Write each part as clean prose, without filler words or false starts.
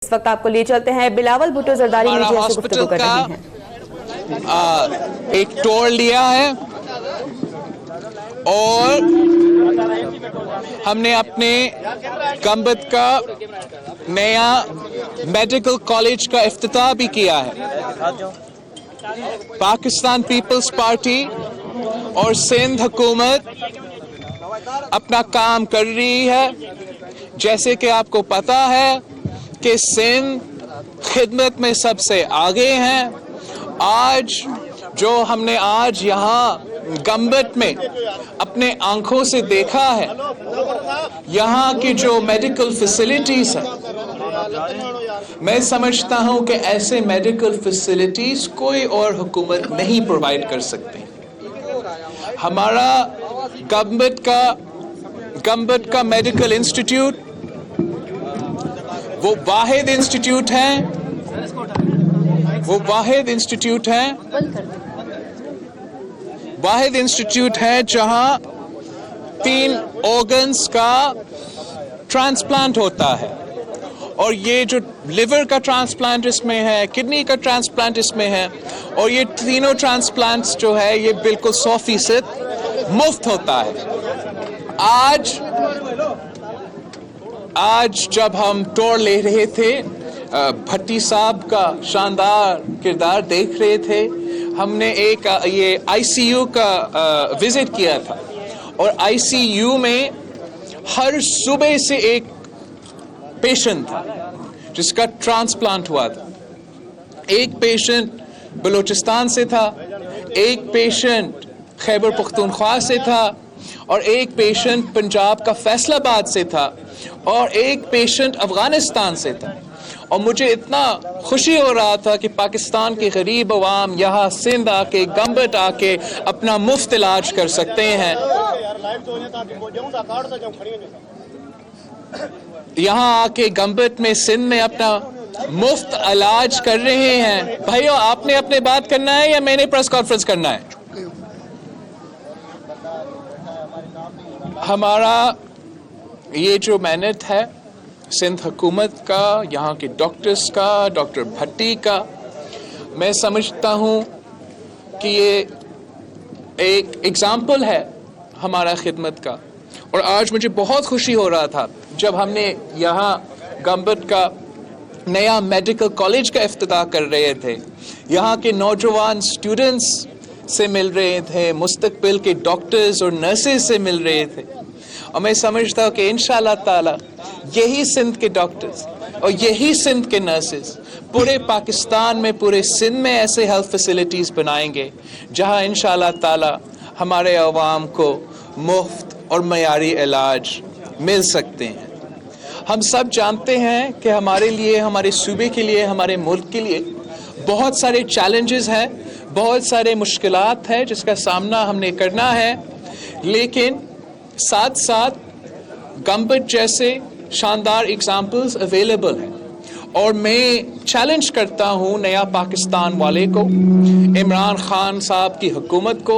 اس وقت آپ کو لے چلتے ہیں بلاول بھٹو زرداری میڈیا سے گفتگو کر رہے ہیں۔ ایک ٹور لیا ہے اور ہم نے اپنے گمبت کا نیا میڈیکل کالج کا افتتاح بھی کیا ہے۔ پاکستان پیپلز پارٹی اور سندھ حکومت اپنا کام کر رہی ہے۔ جیسے کہ آپ کو پتا ہے کہ سندھ خدمت میں سب سے آگے ہیں۔ آج جو ہم نے آج یہاں گمبت میں اپنے آنکھوں سے دیکھا ہے، یہاں کی جو میڈیکل فیسلٹیز ہیں، میں سمجھتا ہوں کہ ایسے میڈیکل فیسلٹیز کوئی اور حکومت نہیں پرووائڈ کر سکتی۔ ہمارا گمبت کا میڈیکل انسٹیٹیوٹ وہ واحد انسٹیٹیوٹ ہے جہاں 3 آرگنز کا ٹرانسپلانٹ ہوتا ہے، اور یہ جو لیور کا ٹرانسپلانٹ اس میں ہے، کڈنی کا ٹرانسپلانٹ اس میں ہے، اور یہ تینوں ٹرانسپلانٹس جو ہے یہ بالکل 100% مفت ہوتا ہے۔ آج جب ہم ٹور لے رہے تھے، بھٹی صاحب کا شاندار کردار دیکھ رہے تھے، ہم نے ایک یہ آئی سی یو کا وزٹ کیا تھا، اور آئی سی یو میں ہر صوبے سے ایک پیشنٹ تھا جس کا ٹرانسپلانٹ ہوا تھا۔ ایک پیشنٹ بلوچستان سے تھا، ایک پیشنٹ خیبر پختونخوا سے تھا، اور ایک پیشنٹ پنجاب کا فیصل آباد سے تھا، اور ایک پیشنٹ افغانستان سے تھا۔ اور مجھے اتنا خوشی ہو رہا تھا کہ پاکستان کے غریب عوام یہاں سندھ آ کے، گمبت آ کے اپنا مفت علاج کر سکتے ہیں۔ یہاں آ کے گمبت میں، سندھ میں اپنا مفت علاج کر رہے ہیں۔ بھائیو، آپ نے اپنے بات کرنا ہے یا میں نے پریس کانفرنس کرنا ہے؟ ہمارا یہ جو محنت ہے سندھ حکومت کا، یہاں کے ڈاکٹرز کا، ڈاکٹر بھٹی کا، میں سمجھتا ہوں کہ یہ ایک ایگزامپل ہے ہمارا خدمت کا۔ اور آج مجھے بہت خوشی ہو رہا تھا جب ہم نے یہاں گمبت کا نیا میڈیکل کالج کا افتتاح کر رہے تھے، یہاں کے نوجوان اسٹوڈنٹس سے مل رہے تھے، مستقبل کے ڈاکٹرز اور نرسز سے مل رہے تھے، اور میں سمجھتا ہوں کہ انشاءاللہ تعالی یہی سندھ کے ڈاکٹرز اور یہی سندھ کے نرسز پورے پاکستان میں، پورے سندھ میں ایسے ہیلتھ فیسلٹیز بنائیں گے جہاں انشاءاللہ تعالی ہمارے عوام کو مفت اور معیاری علاج مل سکتے ہیں۔ ہم سب جانتے ہیں کہ ہمارے لیے، ہمارے صوبے کے لیے، ہمارے ملک کے لیے بہت سارے چیلنجز ہیں، بہت سارے مشکلات ہیں جس کا سامنا ہم نے کرنا ہے، لیکن ساتھ ساتھ گمبت جیسے شاندار ایگزامپلز اویلیبل ہیں۔ اور میں چیلنج کرتا ہوں نیا پاکستان والے کو، عمران خان صاحب کی حکومت کو،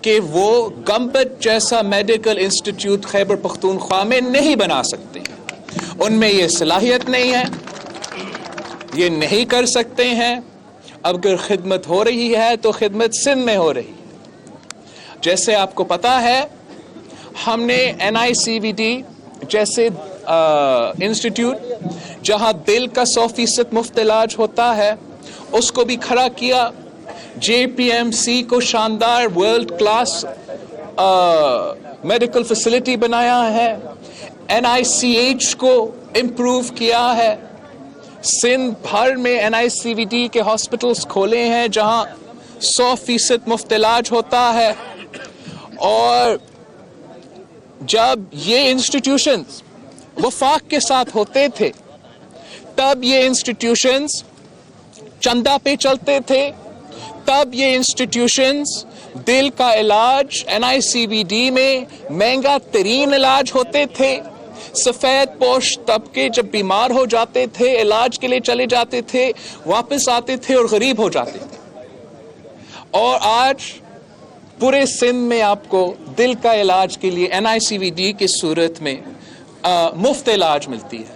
کہ وہ گمبت جیسا میڈیکل انسٹیٹیوٹ خیبر پختونخوا میں نہیں بنا سکتے۔ ان میں یہ صلاحیت نہیں ہے، یہ نہیں کر سکتے ہیں۔ اگر خدمت ہو رہی ہے تو خدمت سندھ میں ہو رہی ہے۔ جیسے آپ کو پتا ہے، ہم نے NICVD جیسے انسٹیٹیوٹ جہاں دل کا 100% مفت علاج ہوتا ہے، اس کو بھی کھڑا کیا۔ JPMC کو شاندار ورلڈ کلاس میڈیکل فیسلٹی بنایا ہے، NICH کو امپروو کیا ہے، سندھ بھر میں NICVD کے ہاسپٹلز کھولے ہیں جہاں 100% مفت علاج ہوتا ہے۔ اور جب یہ انسٹیٹیوشنز وفاق کے ساتھ ہوتے تھے، تب یہ انسٹیٹیوشنز چندہ پہ چلتے تھے، تب یہ انسٹیٹیوشنز دل کا علاج NICVD میں مہنگا ترین علاج ہوتے تھے۔ سفید پوش طبقے جب بیمار ہو جاتے تھے، علاج کے لیے چلے جاتے تھے، واپس آتے تھے اور غریب ہو جاتے تھے۔ اور آج پورے سندھ میں آپ کو دل کا علاج کے لیے NICVD کی صورت میں مفت علاج ملتی ہے۔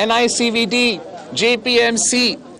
NICVD, JPMC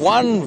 1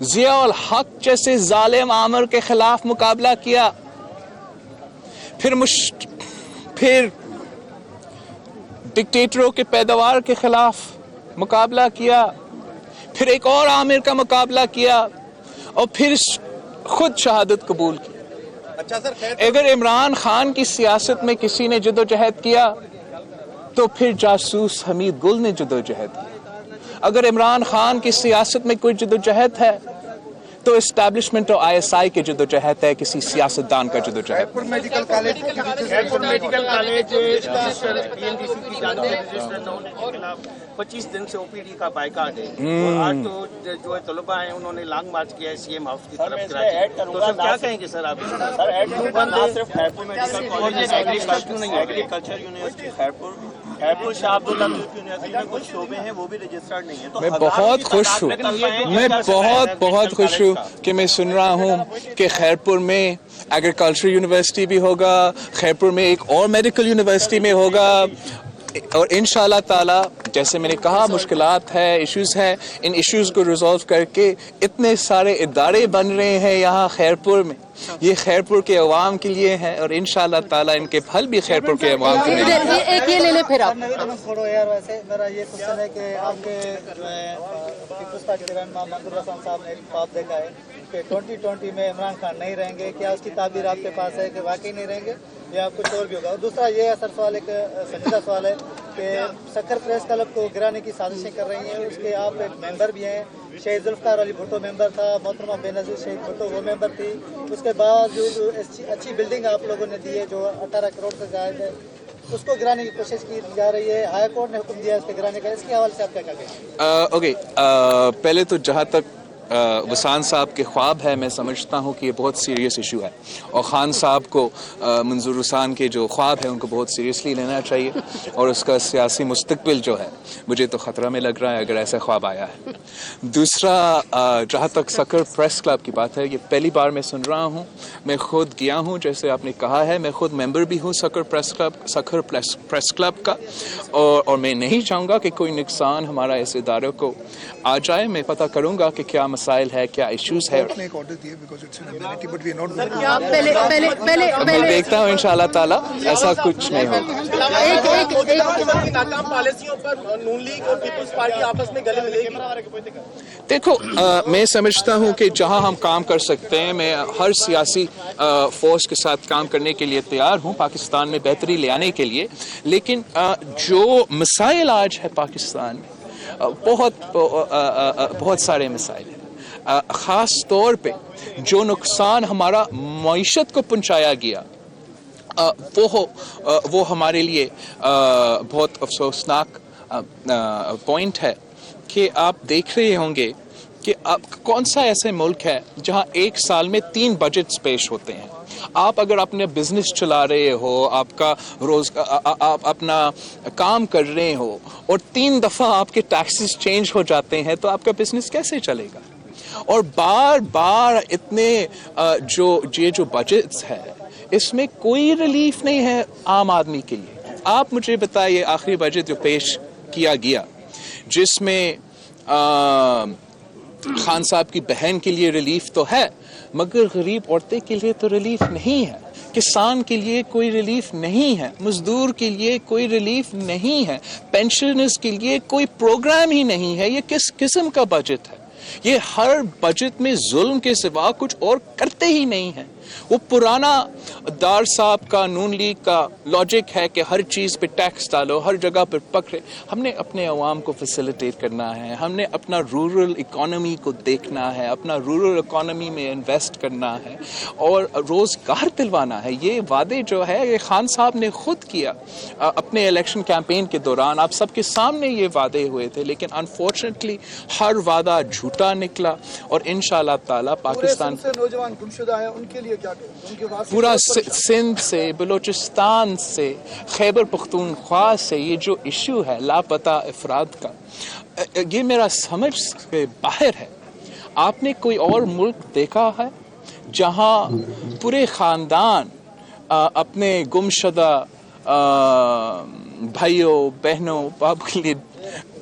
ضیاء الحق جیسے ظالم آمر کے خلاف مقابلہ کیا، پھر ڈکٹیٹروں کے پیداوار کے خلاف مقابلہ کیا، پھر ایک اور عامر کا مقابلہ کیا، اور پھر خود شہادت قبول کی۔ اگر عمران خان کی سیاست میں کسی نے جدوجہد کیا تو پھر جاسوس حمید گل نے جدوجہد کی۔ اگر عمران خان کی سیاست میں کوئی جدوجہد ہے تو اسٹیبلشمنٹ اور آئی ایس آئی کی جدوجہد ہے، کسی سیاستدان کا جدوجہد۔ میڈیکل کالج رجسٹر نہ ہونے کے خلاف 25 دن سے او پی ڈی کا بائیکاٹ ہے، اور آج تو جو ہے طلباء ہیں انہوں نے لانگ مارچ کیا ہے سی ایم ہاؤس کی طرف کراچی، تو سر کیا کہیں گے سر آپ؟ سر صرف Khairpur medical college, agriculture university Khairpur, Khairpur Shah Abdullah university میں کچھ شعبے ہیں وہ بھی رجسٹرڈ نہیں ہیں۔ میں بہت خوش ہوں، میں بہت خوش ہوں کہ میں سن رہا ہوں کہ خیرپور میں ایگریکلچر یونیورسٹی بھی ہوگا، خیرپور میں ایک اور میڈیکل یونیورسٹی میں ہوگا، اور انشاءاللہ تعالی جیسے میں نے کہا مشکلات ہے، ایشوز ہیں، ان ایشوز کو ریزالو کر کے اتنے سارے ادارے بن رہے ہیں یہاں خیرپور میں، یہ خیرپور کے عوام کے لیے ہیں، اور انشاءاللہ تعالی ان کے پھل بھی خیرپور کے عوام کے لیے۔ ایک یہ لے لیں پھر آپ۔ ویسے میرا یہ کوشچن ہے کہ آپ کے جو ہے پیپلز پارٹی کے رہنما منظور حسن صاحب نے ایک خواب دیکھا ہے کہ 2020 میں عمران خان نہیں رہیں گے، کیا اس کی تعبیر آپ کے پاس ہے کہ واقعی نہیں رہیں گے یا کچھ اور بھی ہوگا؟ اور دوسرا یہ سر سوال ایک سنجیدہ سوال ہے کہ سکھر پریس کلب کو گرانے کی سازشیں کر رہی ہیں، اس کے آپ ایک ممبر بھی ہیں، شہید ذوالفقار علی بھٹو ممبر تھا، محترمہ بے نظیر شہید بھٹو وہ ممبر تھی، اس کے باوجود اچھی بلڈنگ آپ لوگوں نے دی ہے جو 18 کروڑ سے زائد ہے، اس کو گرانے کی کوشش کی جا رہی ہے، ہائی کورٹ نے حکم دیا اس کے گرانے کا، اس کے حوالے سے آپ کیا کہیں گے؟ اوکے، پہلے تو جہاں تک وسان صاحب کے خواب ہے، میں سمجھتا ہوں کہ یہ بہت سیریس ایشو ہے، اور خان صاحب کو منظور حسین کے جو خواب ہیں ان کو بہت سیریسلی لینا چاہیے، اور اس کا سیاسی مستقبل جو ہے مجھے تو خطرہ میں لگ رہا ہے اگر ایسا خواب آیا ہے۔ دوسرا، جہاں تک سکر پریس کلب کی بات ہے، یہ پہلی بار میں سن رہا ہوں، میں خود گیا ہوں جیسے آپ نے کہا ہے، میں خود ممبر بھی ہوں سکر پریس کلب کا، اور میں نہیں چاہوں گا کہ کوئی نقصان ہمارا اس ادارے کو آ جائے۔ میں پتہ کروں گا کہ کیا مسائل ہے، کیا ایشوز ہے، میں دیکھتا ہوں انشاءاللہ تعالی ایسا کچھ نہیں ہوگا۔ دیکھو، میں سمجھتا ہوں کہ جہاں ہم کام کر سکتے ہیں، میں ہر سیاسی فورس کے ساتھ کام کرنے کے لیے تیار ہوں پاکستان میں بہتری لے آنے کے لیے، لیکن جو مسائل آج ہے پاکستان میں بہت سارے مسائل ہیں، خاص طور پہ جو نقصان ہمارا معیشت کو پہنچایا گیا وہ ہمارے لیے بہت افسوسناک پوائنٹ ہے کہ آپ دیکھ رہے ہوں گے کہ کون سا ایسے ملک ہے جہاں ایک سال میں 3 بجٹس پیش ہوتے ہیں۔ آپ اگر اپنے بزنس چلا رہے ہو، آپ اپنا کام کر رہے ہو، اور 3 دفعہ آپ کے ٹیکسز چینج ہو جاتے ہیں تو آپ کا بزنس کیسے چلے گا؟ اور بار بار اتنے جو بجٹس ہے اس میں کوئی ریلیف نہیں ہے عام آدمی کے لیے۔ آپ مجھے بتائیے آخری بجٹ جو پیش کیا گیا جس میں خان صاحب کی بہن کے لیے ریلیف تو ہے مگر غریب عورتیں کے لیے تو ریلیف نہیں ہے، کسان کے لیے کوئی ریلیف نہیں ہے، مزدور کے لیے کوئی ریلیف نہیں ہے، پینشنرز کے لیے کوئی پروگرام ہی نہیں ہے۔ یہ کس قسم کا بجٹ ہے؟ یہ ہر بجٹ میں ظلم کے سوا کچھ اور کرتے ہی نہیں ہیں۔ وہ پرانا دار صاحب کا، نون لیگ کا لاجک ہے کہ ہر چیز پہ ٹیکس ڈالو، ہر جگہ پہ پکڑے۔ ہم نے اپنے عوام کو فیسیلیٹیٹ کرنا ہے، ہم نے اپنا رورل اکانومی کو دیکھنا ہے، اپنا رورل اکانومی میں انویسٹ کرنا ہے اور روزگار دلوانا ہے۔ یہ وعدے جو ہے یہ خان صاحب نے خود کیا اپنے الیکشن کیمپین کے دوران، آپ سب کے سامنے یہ وعدے ہوئے تھے، لیکن انفارچونیٹلی ہر وعدہ جھوٹا نکلا، اور انشاءاللہ تعالی پاکستان نوجوان گمشدہ ہیں ان کے لیے کیا پورا سندھ سے، بلوچستان سے، خیبر پختونخوا سے یہ جو ایشو ہے لاپتہ افراد کا، یہ میرا سمجھ کے باہر ہے۔ آپ نے کوئی اور ملک دیکھا ہے جہاں پورے خاندان اپنے گمشدہ بھائیوں بہنوں باپ کے لیے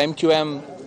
MQM